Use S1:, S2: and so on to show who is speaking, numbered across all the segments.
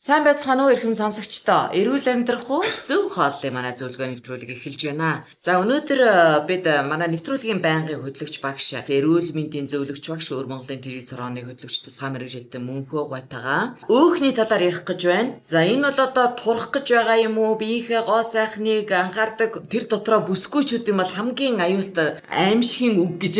S1: Сайн байцгаана уу эрхэм сонсогчдоо. Эрүүл амьдрах уу зөв хооллын манай зөвлөгөө нэвтрүүлэг эхэлж байна. За өнөөдөр бид манай нэвтрүүлгийн байнгын хөтлөгч багш эрүүл мэндийн зөвлөгч багш өвөр Монголын телевиз хорооны хөтлөгч тусгай мэргэжилтэн Мөнхөө Гойтагаа өөхний талаар ярих гэж байна. За энэ бол одоо турах гэж байгаа юм уу? Биеийнхээ гоо сайхныг анхаардаг тэр дотроо бүсгүйчүүд юм бол хамгийн аюултай аимшигын үг гэж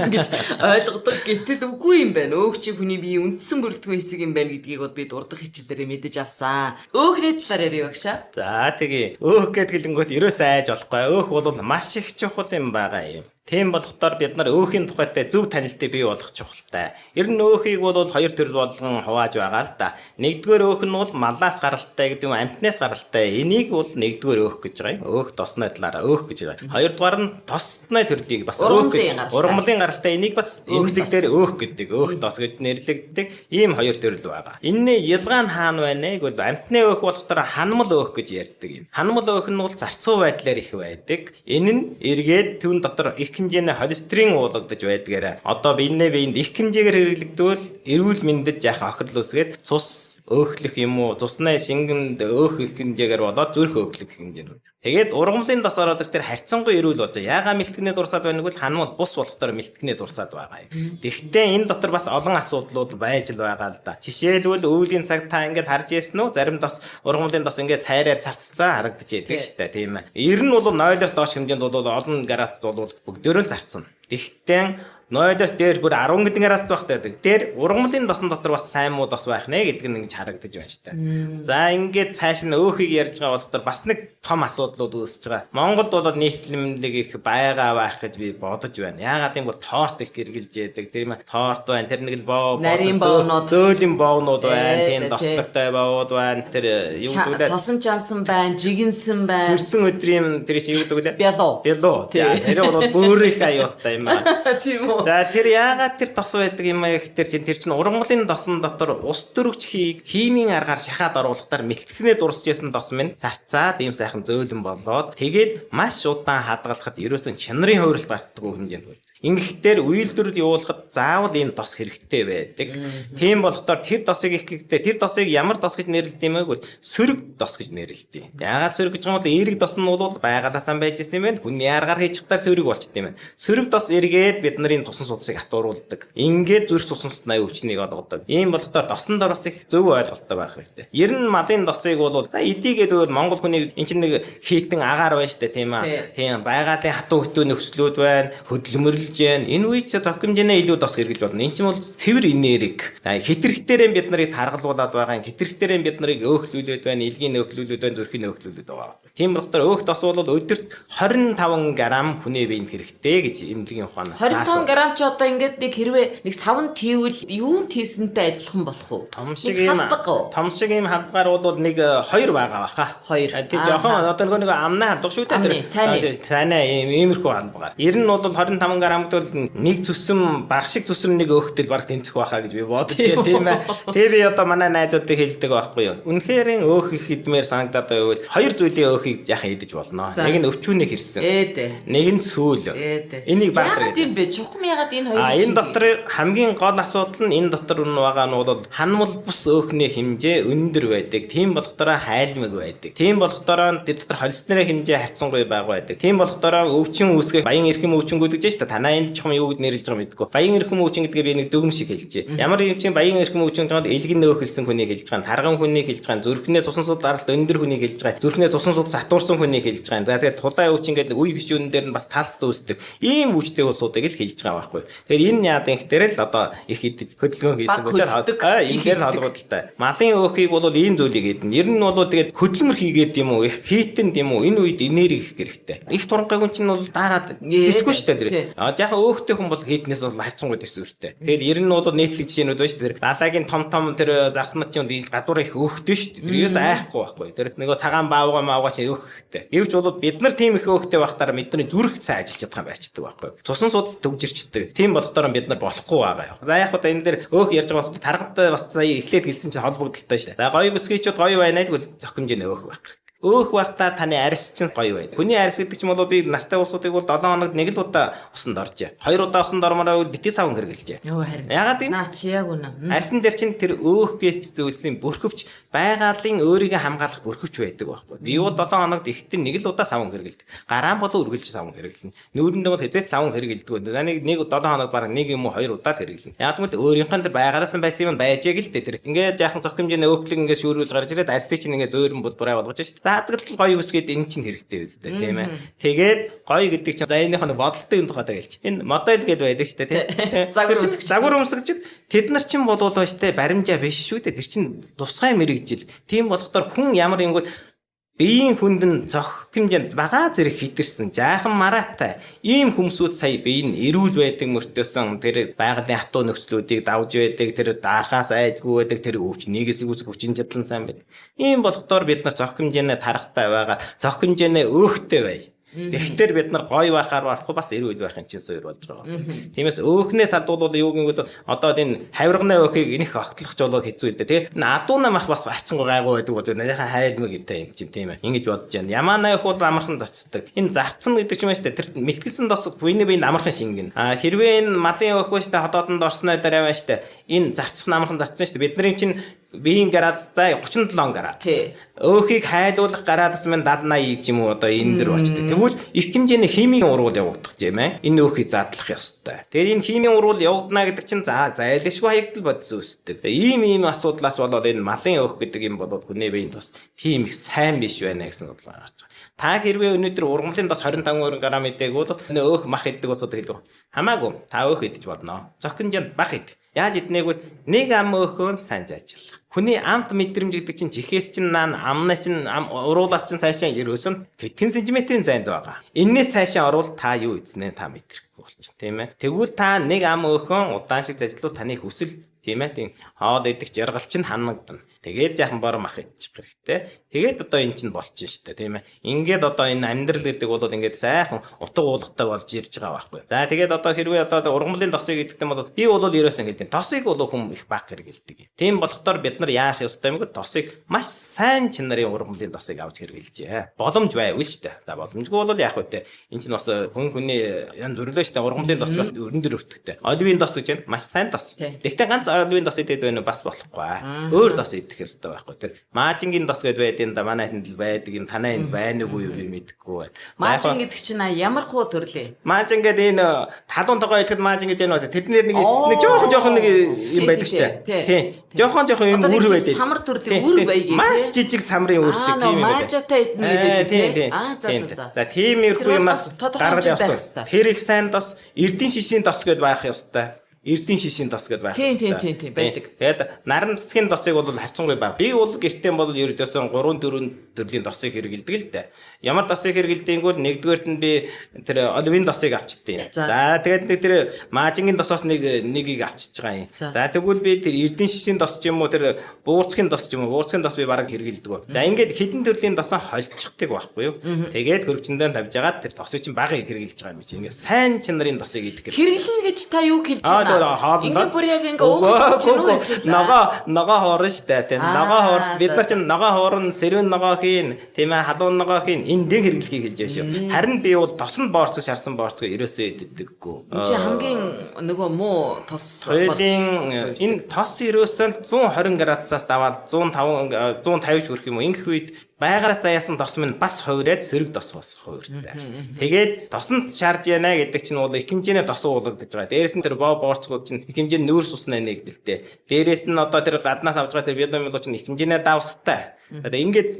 S1: ингэж ойлгодог. Гэтэл үгүй юм байна. Өөгчийн хүний бие үндсэн бүрэлдэхүүн хэсэг юм байна гэдгийг бол би дурдах хичээлээр мэдэж авсан. Өөхний талаар ярив багшаа.
S2: За тэгээ өөх гэдэг хэлэнгүүт ерөөсөө айж болохгүй. Өөх бол маш их чухал юм байгаа юм. Тийм болохоор бид нар өөхийн тухайтай зөв танилтыг бий болгох чухалтай. Ер нь өөхийг бол хоёр төрөл болгон хувааж байгаа л да. Нэгдүгээр өөх нь бол малаас гаралтай гэдэг юм, амтнаас гаралтай. Энийг бол нэгдүгээр өөх гэж байгаа юм. Өөх тосны талаараа өөх гэж байгаа. Хоёрдугаар нь тосны төрлийг бас өөх гэж. Ургамлын гаралтай энийг бас эмнэлэгдэр өөх гэдэг. Өөх тос гэж нэрлэгддэг. Ийм хоёр төрөл байгаа. Энэний ялгаа нь хаана байна вэ? Гэвэл амтны өөх болохоор ханмал өөх гэж ярьдаг юм. Ханмал өөх нь бол зарцуу байдлаар их байдаг. Энэ нь эргээд түүн дотор хэмжээний холестерин уулагдаж байдгаараа одоо биенд их хэмжээгээр хэрэглэгдвэл эрүүл мэндэд яах охирол үсгээд цус өөхлөх юм уу цусны шингэнд өөх их хэмжээгээр болоод зүрх өөхлөх хэмжээ. Тэгээд ургамлын дос ороод тэр харьцангуй эрүүл болж яагаа мэлтгэнээ дурсаад байна гэвэл ханмал бус болохоор мэлтгэнээ дурсаад байгаа юм. Тэгэхдээ энэ дотор бас олон асуудлууд байж л байгаа л да. Жишээлбэл өвлийн цаг та ингээд харж ирсэн үү? Зарим дос ургамлын дос ингээд цайраад царцсан харагдаж байдаг шүү дээ, тийм ээ. Ер нь бол 0-оос доош хэмжээнд бол олон градусд бол бүгдөө л зарцсан. Тэгэхдээ 0-оос дээр бүр 10 гэдэг градусд байхтай байдаг. Тэр ургамлын досон дотор бас сайн муу дос байх нэ гэдэг нь ингэж харагдаж байна шүү дээ. За ингээд цааш нь өөхийг ярьж байгаа болохоор бас нэг том асуудлууд үүсэж байгаа. Монголд бол нийтлэмлэг их байгаа байх гэж би бодож байна. Яагаад гэвэл торт их гэргэлж яадаг. Тэр юм торт байна. Тэр нэг л боо зөөлөн боонууд байна. Тийм дослогтой бооод байна. Тэр юу гэдэг вэ?
S1: Тосон чансан байна, жигэнсэн байна.
S2: Төрсөн өдрийн тэр чи юу гэдэг вэ?
S1: Бялуу.
S2: Тийм. Тэр бол бүр их аюултай юм байна.
S1: Тийм үү.
S2: За тэр яагаад тэр тос байдаг юм аа гэхээр тэр чинь ургамлын досон дотор ус төрөгч химийн аргаар шахаад оруулахтаар мэлтгэнээ дурсажсэн тос минь зарцаад ийм сайхан зөөлөн болоод тэгээд маш удаан хадгалахад ерөөсөн чанарын хувиралт гартдаг хэмжээнд байна. Ингэхдээ үйлдвэрлэл явуулахад заавал ийм тос хэрэгтэй байдаг. Тийм болохоор тэр тосыг их гэхдээ тэр тосыг ямар тос гэж нэрлэдэг юм бэ гэвэл сөрөг тос гэж нэрлэдэг. Яагаад сөрөг гэж юм бол эерэг тос нь бол байгалаасаа байж ирсэн юм байна. Хүний аргаар хийж чадаар сөрөг болчт юм байна. Сөрөг тос эргээд бид нарын тусан судасыг хатууруулдаг. Ингээд зүрх тусан судасны өвчнийг олгодог. Ийм болохоор тосн дор бас их зөв ойлголттой байх хэрэгтэй. Ер нь малын тосыг бол за эдийгээд өөр Монгол хүний энэ чинь нэг хийтэн агаар байна штэ тийм аа. Тийм байгалийн хатуу хөтөө нөхцлүүд байна. Хөдөлмөрлөж байна. Энэ үед зохимжнээ илүү тос хэрэгж болно. Энэ чинь бол цэвэр энерги. Хэтэрхтэрээ бид нарыг таргалуулад байгаа. Хэтэрхтэрээ бид нарыг өөхлүүлээд байна. Илгийн өөхлүүлээд байна. Зүрхийн өөхлүүлээд байгаа. Тийм болохоор өөх тос бол өдөрт 25 г хүний биед хэрэгтэй гэж эмнэлгийн ухаанаас заасан.
S1: 25 грамм ч одоо ингээд нэг хэрвээ нэг савн тийвэл юунд хийсэнтэй адилхан болох уу?
S2: Том шиг ийм хадгаар бол нэг 2 байгаа баха.
S1: 2.
S2: Тэр жоохон одоо нэг амнаа хаддаг шүү дээ. Цайнаа иймэрхүү албагаар. Ер нь бол 25 грамд бол нэг зүсэм багшиг зүсэм нэг өөхтөл баг тэнцэх байхаа гэж би бодож байна тийм ээ. Тэгээ би одоо манай найзуудыг хэлдэг байхгүй юу. Үнэхээр өөх их идмээр санагдаад байвал 2 зүйлийн өөхийг яхан идэж болно. Нэг нь өвчүүнээ хэрсэн. Нэг нь сүүл. Энийг багтаа.
S1: Яагаад юм бэ? Чухам яагаад энэ хоёрыг
S2: энэ дотор хамгийн гол асуудал нь энэ дотор байгаа нь бол ханмал бус өөхний хэмжээ өндөр байдаг. Тийм болохоор хайлмаг байдаг. Тийм болохоор тэр дотор холестерин хэмжээ харьцангуй бага байдаг. Тийм болохоор өвчин үүсгэх баян эрхэм өвчнгүүд гэж байна шүү дээ. Танаа энд чухам юу гэж нэрлэж байгаа мэдгүй. Баян эрхэм өвчин гэдгээ би нэг дүгнэн шиг хэлжээ. Ямар юм чинь баян эрхэм өвчин гэдэг нь элгэн нөөхөлсөн хүнийг хэлж байгаа. Тарган хүнийг хэлж байгаа. Зүрхнээ цусан суд даралт өндөр хүнийг хэлж байгаа. Зүрхнээ цусан суд сатуурсан хүнийг хэлж байгаа. За тэгээд тулаа өвчин гэдэг үе гişүүн дээр нь бас талс дүүсдэг. Ийм өвчтэй улсуудыг л хэлж байгаа байхгүй. Тэгээд энэ яад инхтэр л одоо их хөдөлгөөн хийсэн гэдэг. Инхээр холбогдолтой. Малын өөхийг бол ийм зүйлийг хийдэн. Ер нь бол тэгээд хөдөлмөр хийгээд юм уу? Их хийтэн юм уу? Энэ үед энерги их хэрэгтэй. Их турангагийн чинь бол дараад дисгүй шүү дээ. Яг өөхтэй хүн бол хийднээс бол хайцангуй төсвөртэй. Тэгээд ер нь бол нийтлэг жишээнүүд байна шүү дээ. Далайгийн том тэр зарснат чинь гадуур их өөхтэй шүү дээ. Тэрээс айхгүй байхгүй. Тэр нөгөө цагаан баавга чинь өөхтэй. Гэвч бол бид нар тийм их өөхтэй байхтаар бидний зүрх сайн ажиллаж чадах юм байцдаг байхгүй. Цусан судас төгжирчдэг. Тийм болохоор бид нар болохгүй байгаа. За яг одоо энэ дээр өөх ярьж байгаа бол таргатай бас сая эхлээд хэлсэн чинь холбогдолтой шүү дээ. За гоё бүсгийчүүд гоё байна л бол зохимжнээ өөх байх. Өөх байхдаа таны арьс чинь гоё байд. Хүний арьс гэдэг чинь бол би настай улсуудыг бол 7 хоногт нэг л удаа усанд орж. 2 удаа усанд ормороо битгий савн хэрэгжилж.
S1: Йоо харин.
S2: Ягаад гэвэл
S1: Наа чи яг үнэ.
S2: арьсан дээр чинь тэр өөх гэж зүйлсийн бүрхөвч байгалийн өөрийгөө хамгаалах бүрхөвч байдаг байхгүй. Би бол 7 хоногт ихтэй нэг л удаа савн хэрэгэлдэг. Гараан болоо үргэлж савн хэрэглэнэ. Нүүрэндээ бол хэзээ савн хэрэгэлдэг. Нэг 7 хоног бараг нэг юм уу 2 удаа л хэрэглэнэ. Яг гэвэл өөрийнхөө тэр байгараас нь байсан юм байжээг л дээ тэр. Ингээд яахан цог хэмжээний өөхлөг ингээд шүүрүүлж гарч ирээд арьсыг чинь ингээд зөөрөн булбараа болгож шүү дээ. Заадаг л гоё үсгээд энэ чинь хэрэгтэй үстэй тийм ээ. Тэгээд гоё гэдэг чинь за энийх нь бодолтой юм тухайтай гэлч. Энэ модель гэдэг байдаг шүү дээ тийм. Загвар өмсгч тэд нар чинь болов штэ баримжаа биш шүү дээ. Тэр чинь тусгай мэрэгжил. Тийм болохоор хүн ямар юм бол биеийн хүнд нь зохих хэмжээнд бага зэрэг хитэрсэн жаахан мараатай ийм хүмсүүд сая бие нь эрүүл байдаг мөртөөсөн тэр байгалийн хатуу нөхцлүүдийг давж байдаг тэр даахаас айдгүй байдаг тэр өвч нэгээс үүсэх хүчин чадлан сайн байдаг. Ийм болохоор бид нар зохих хэмжээнээ тарахтай байгаа зохих хэмжээнээ өөхтэй бай. Тэгэхдээ бид нар гоё байхаар барахгүй бас эрүүл байхын чинь суур болж байгаа. Тиймээс өөхнээ талд бол юу гэвэл одоо энэ хавирганы өөхийг энэх огтлохч болоод хэцүү л дээ. Тэгээ адууна мах бас арчингуй гайгүй байдаг бол наяхан хайлмаг гэдэг юм чинь тийм ээ. Ингэж бодож байна. Ямаана өөх бол амархан зарцдаг. Энэ зарцсан гэдэг юм шүү дээ. Тэр мэлтгэлсэн дос буйны биенд амархан шингэн. Хэрвээ энэ малын өөх баштай хотоодонд орсноо дараа байна шүү дээ. Энэ зарцсан амархан зарцсан шүү дээ. Бидний чинь биеийн градус заа 37 градус. Өөхийг хайлуулах градус маань 70 80 ч юм уу одоо энэ дэр болчтой. Тэгвэл их хэмжээний химийн уруул явагдах юм аа. Энэ өөхийг задлах ёстой. Тэгээд энэ химийн уруул явагдана гэдэг чинь зайлшгүй хаягдл бодсон үсдэг. Ийм асуудлаас болоод энэ малын өөх гэдэг юм болоод хүний биеийн тус тийм их сайн биш байна гэсэн бодлоо гарч байгаа. Та хэрвээ өнөөдөр ургамлын тос 25 г идээгүүл өөх мах иддэг усууд гэдэг. Хамаагүй та өөх идэж бодноо. Зохин жинд бах ид. Яаж иднээг бол нэг ам өөхөнд сайн ажиллах. Хүний амт мэдрэмж гэдэг чинь чихээс чинь амнаа чинь уруулаас чинь цаашаа ерөөсөн хэдхэн сантиметрийн зайд байгаа. Эннээс цаашаа орвол та юу эзнээ та мэдрэхгүй болчих тийм ээ. Тэгвэл та нэг ам өөхөн удаан шиг ажиллавал таны хүсэл тийм ээ. Тийм хоол идэх жаргал чинь ханагдана. Тэгээд яхан бор мах идчих хэрэгтэй. Тэгээд одоо эн чинь болчих штэ тийм ээ. Ингээд одоо энэ амьдрал гэдэг бол ингээд сайхан утга уулгатай болж ирж байгаа байхгүй. За тэгээд одоо хэрвээ одоо ургамлын тосыг идэх юм бол би бол ерөөсөн хэлдэг. Тосыг бол хүн их баг хэрэгэлдэг. Тийм болохоор бид нар яах ёстой юм бэ? Тосыг маш сайн чинарын ургамлын тосыг авч хэрэгэлжээ. Боломж байвал штэ. За боломжгүй бол яах вэ? Эн чинь бас хүний янз бүрлээ штэ. Ургамлын тос бас өрнөн дээр өртөгтэй. Оливын тос гэж байна. Маш сайн тос. Тэгтээ ганц оливын тос идэх байх бас болохгүй. Өөр тос идэх ёстой байхгүй. Тэр маажингийн тос гэдээ байдیں۔ Да манай энд л байдаг юм танаа энд байна уу юу би мэдэхгүй байна.
S1: Маажин гэдэг чинь ямар хуу төрлөө?
S2: Маажин гэдэг энэ талуун тогоо идэхэд маажин гэж байна. Тэрнэр нэг жоохон нэг юм байдаг штэ. Тийм. Жоохон юм үр байдаг.
S1: Самар төрлийн үр байг.
S2: Маш жижиг самрын үр шиг тийм юм байдаг.
S1: Маажатай идэх гэдэг.
S2: За. За тийм ирэх юмас гаргаж явсан. Тэр их сайн тос эрдийн шишийн тос гэдээ байх ёстой. Эрдийн шишийн тос гэдээ байх ёстой.
S1: Тийм байдаг.
S2: Тэгээд наран цэцгийн тосыг бол харьцангуй баг. Би бол гэртээ бол ердөөсөн 3 4 төрлийн тосыг хэрэгэлдэг л дээ. Ямар тосыг хэрэгэлдэнгүүт нэгдүгээрт нь би тэр оливын тосыг авчдیں۔ За тэгээд нэг тэр маажингийн тосоос нэгийг авчиж байгаа юм. За тэгвэл би тэр эрдийн шишийн тос ч юм уу тэр буурцгийн тос ч юм уу буурцгийн тос би бараг хэрэгэлдэг. За ингээд хэдэн төрлийн тосоо холцчихдаг байхгүй юу? Тэгээд хөргөчөндөө тавьж байгаа тэр тосыг чинь бага хэрэгэлж байгаа юм чи. Ингээд сайн чинарын тосыг идэх гэх.
S1: Хэрэглэнэ гэж та юу хэлж байна? Ингээд бүр яг ингээд
S2: ногоо хоорн штэ тийм. Ногоо хоор бид нар чинь ногоо хоорн сэрүүн ногоо хийн тийм ээ халуун ногоо хийн энэ дэг хэрэглэхийг хэлж байгаа шүү. Харин би бол тосон боорцоо шарсан боорцоо ерөөсөө иддэггүй.
S1: Чи хамгийн нөгөө муу тос
S2: соёлын энэ тос ерөөсөө 120 градусаас даваад 150 ч хүрэх юм уу. Ингэх үед байгаараас заяасан тос минь бас хувираад сөрөг тос бас хувиртай. Тэгээд тосонд шаарж яана гэдэг чинь бол их хэмжээний тос уулагдаж байгаа. Дээрээс нь тэр боорцгууд чинь их хэмжээний нүүрс уснаа нэгдэлтэй. Дээрээс нь одоо тэр гаднаас авж байгаа тэр биологи чинь их хэмжээний давстай. Тэгээд ингээд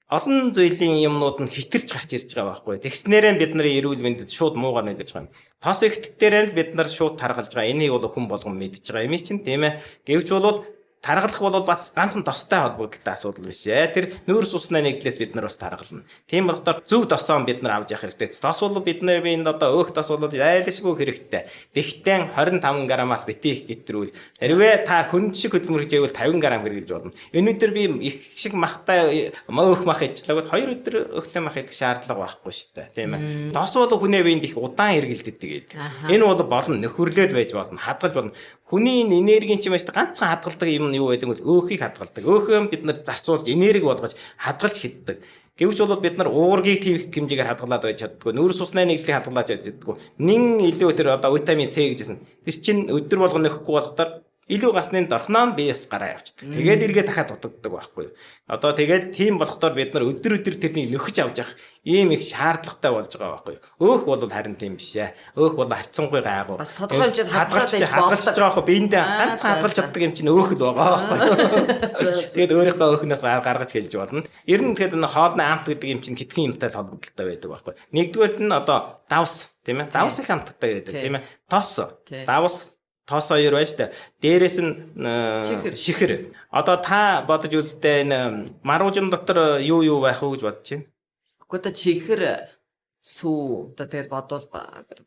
S2: олон зүйлийн юмнууд нь хитэрч гарч ирж байгаа байхгүй. Тэгснээрээ бид нарын эрүүл мэндэд шууд муугаар нэгдэж байгаа юм. Тос ихтгэдээрээ л бид нар шууд таргалж байгаа. Энийг бол хүн болгон мэдж байгаа юм чинь тийм ээ. Гэвч бол таргалах бол бас ганцхан тостой холбогдолтой асуудал биш ээ. Тэр нүүрс уснаа нэгдлээс бид нар бас таргална. Тийм болохоор зөв тосоо бид нар авч явах хэрэгтэй. Тос бол бид нар биэнд одоо өөх тос бол айлшгүй хэрэгтэй. Тэгтээ 25 грамаас битгий их гэтрүүл. Хэрвээ та хүнд шиг хөдөлмөр хийвэл 50 грамм хэрэглэж болно. Өнөөдөр би их шиг махтай өөх мах ижлэгэл 2 өдөр өөхтэй мах идэх шаардлага байхгүй шүү дээ. Тийм ээ. Тос бол хүний биенд их удаан хэрэгэлдэг гэдэг. Энэ бол болно нөхөрлөд байж болно, хадгалж болно. Хүний энергийн чинь маш ганцхан хадгалдаг юм нь юу гэдэг вэ? Өөхийг хадгалдаг. Өөхөө бид нар зарцуулж энерги болгож хадгалж хиддэг. Гэвч бол бид нар уургийг тийм их хэмжээгээр хадгалаад байж чаддгүй. Нүүрс усны нэгдлийг хадгалаад байж чаддгүй. Нин илүү тэр одоо витамин С гэжсэн. Тэр чинь өдөр болгон нөхгүй болохоор илүү гасны дорхноо биес гараа явчихдаг. Тэгээд эргээ дахиад дутагддаг байхгүй юу. Одоо тэгээд тийм болохдоор бид нар өдөр тэрнийг нөхөж авч явах ийм их шаардлагатай болж байгаа байхгүй юу. Өөх бол харин тийм биш ээ. Өөх бол харьцангуй гайгүй.
S1: Бас тодорхой хэмжээнд хадгалж
S2: хадгалж байгаа байхгүй биэндээ ганцхан хадгалж чаддаг юм чинь өөх л байгаа байхгүй юу. Тэгээд өөрийнхөө өөхнөөс гаргаж хэлж болно. Ер нь тэгээд хоолны амт гэдэг юм чинь хитгэн юмтай холбогдолтой байдаг байхгүй юу. Нэгдүгээрт нь одоо давс тийм ээ. Давс их амттай байдаг тийм ээ. Тос давс тоос хоёр байж та. Дээрээс нь шихэр. Одоо та бодож үзтээ энэ маруужин дотор юу байх вэ гэж бодож байна?
S1: Гэхдээ чихэр сүү одоо тэгээд бодвол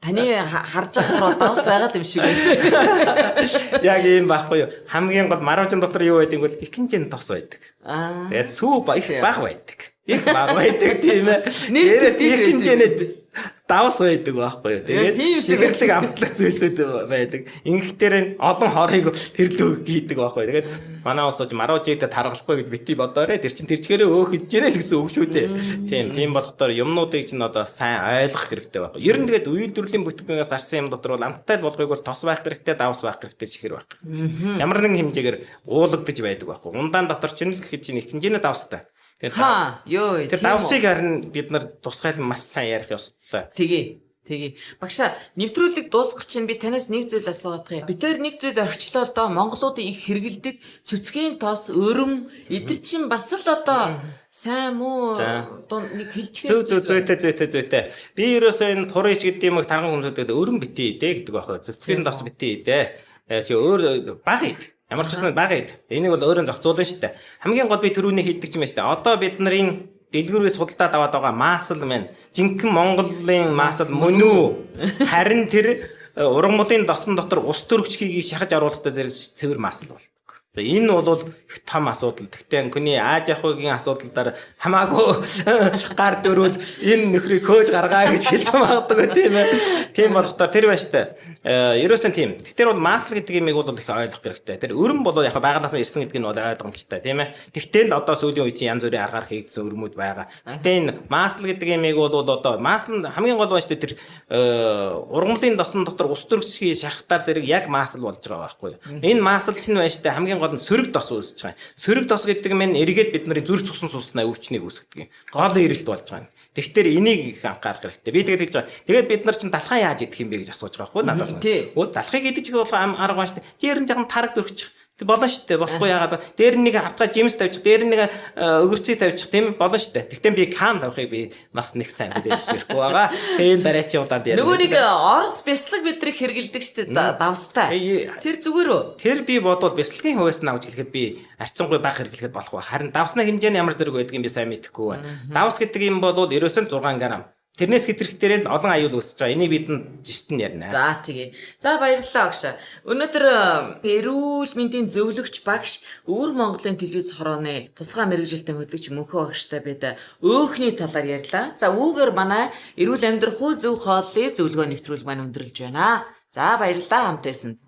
S1: таны харж байгаа бол давс байгаа юм шиг байна.
S2: Яг ийм байхгүй юу? Хамгийн гол маруужин дотор юу байдаг вэ? Их хэмжээний тос байдаг. Тэгээд сүү их бага байдаг. Их бага байдаг тийм ээ. Нэрээс их хэмжээний давс байдаг байхгүй юу. Тэгээд шигэрлэг амтлах зүйлсүүд байдаг. Ингэхдээ олон хорыг тэр лөө гийдэг байхгүй юу. Тэгээд манай улсууч маруужид таргалахгүй гэж бити бодоорой. Тэр чин тэрчгээрээ өөх хийж гэнэ л гэсэн үг шүү дээ. Тийм болохоор юмнуудыг чинь одоо сайн ойлгох хэрэгтэй байхгүй. Ер нь тэгээд үйлдвэрлэлийн бүтээгдэхүүнээс гарсан юм дотор бол амттай болгоёг бол тос байх хэрэгтэй, давс байх хэрэгтэй, шихэр байх. Ямар нэгэн хэмжээгээр уулагдаж байдаг байхгүй. Ундаан дотор чинь л гэж нэг хэмжээний давстай. Тэр давсыг харин бид нар тусгайлан маш сайн ярих ёстой.
S1: Тэгээ. Багшаа нэвтрүүлэг дуусгах чинь би танаас нэг зүйл асуух юм. Бид тээр нэг зүйл орчлоо доо Монголуудын их хэрэгэлдэг цэцгийн тос, өрөм эдэр чинь бас л одоо сайн муу нэг хэлчихээ.
S2: Зүйтэй. Би ерөөсөө энэ турыч гэдэг юм тарган хүмүүстэй өрөм битээ дээ гэдэг байхгүй. Цэцгийн тос битээ дээ. Чи өөр бага ид. Ямар ч байсан бага ид. Энийг бол өөрөө зохицуулна шүү дээ. Хамгийн гол би түрүүний хэлдэг юм байна шүү дээ. Одоо бид нарын дэлгүүрээс худалдаад аваад байгаа маасл маань жинхэнэ Монголын маасл мөн үү? Харин тэр ургамлын досон дотор ус төрөгчгийг шахаж оруулахдаа зэрэг цэвэр маасл болдог. За энэ бол их том асуудал. Гэхдээ хүний Аз Ахуйгийн асуудалдаар хамаагүй гар дөрвөл энэ нөхрийг хөөж гаргаа гэж хэлж магадгүй тийм ээ. Тийм болохдоо тэр байж та. Ерөөсөн тийм. Тэгэхээр бол маасл гэдэг юмыг бол их ойлгох хэрэгтэй. Тэр өрөм бол яг байгалаас ирсэн гэдэг нь бол ойлгомжтой тийм ээ. Тэгтэл л одоо сүүлийн үед янз бүрийн аргаар хийгдсэн өрмүүд байгаа. Гэхдээ энэ маасл гэдэг юмыг бол одоо маасл хамгийн гол байна шүү дээ. Тэр ургамлын досон дотор ус төрөгчгийн шахтаар зэрэг яг маасл болж байгаа байхгүй юу. Энэ маасл чинь байна шүү дээ. Хамгийн гол нь сөрөг тос үүсэж байгаа. Сөрөг тос гэдэг нь эргээд бидний зүрх цусан суснаа өвчнийг үүсгэдэг. Гол эрэлт болж байгаа. Тэгэхээр энийг их анхаарах хэрэгтэй. Би тэгээд хэлж байгаа. Тэгээд бид нар чинь далхаа яаж идэх юм бэ гэж асууж байгаа хгүй надаас. Далхыг идэж бол арга байна шүү дээ. Дээр нь жоохон тараг дөрчих. Тэг болно шүү дээ. Болохгүй яагаад дээр нэг хатгаа жимс тавьчих, дээр нэг өгөрцгийг тавьчих тийм болно шүү дээ. Тэгтээ би кам тавихыг би бас нэг сайн мэдээшгүй байгаа. Тэгээд дараачийн удаанд яа.
S1: Нөгөө нэг орс бяцлаг бидрийг хэрэгэлдэг шүү дээ. Давстай. Тэр зүгээр үү?
S2: Тэр би бодвол бяцлагын хувьас нь авч хэлэхэд би арцсангүй баг хэрэглэхэд болох ба. Харин давсны хэмжээ нь ямар зэрэг байдгийг би сайн мэдэхгүй байна. Давс гэдэг юм бол ерөөсөө 6 грамм. Тэрнээс хэтэрхтэрэл олон аюул үүсэж байгаа. Энийг бид нь жишт нь ярина.
S1: За тэгээ. За баярлалаа багш. Өнөөдөр эрүүл мэндийн зөвлөгч багш Өвөр Монголын телевиз хорооны тусгай мэргэжилтийн хөтлөгч Мөнхөө багштай бид өөхний талаар ярьлаа. За үүгээр манай эрүүл амьдрах уу зөв хооллын зөвлөгөө нэвтрүүлэг маань өндөрлж байна. За баярлалаа хамт байсанд.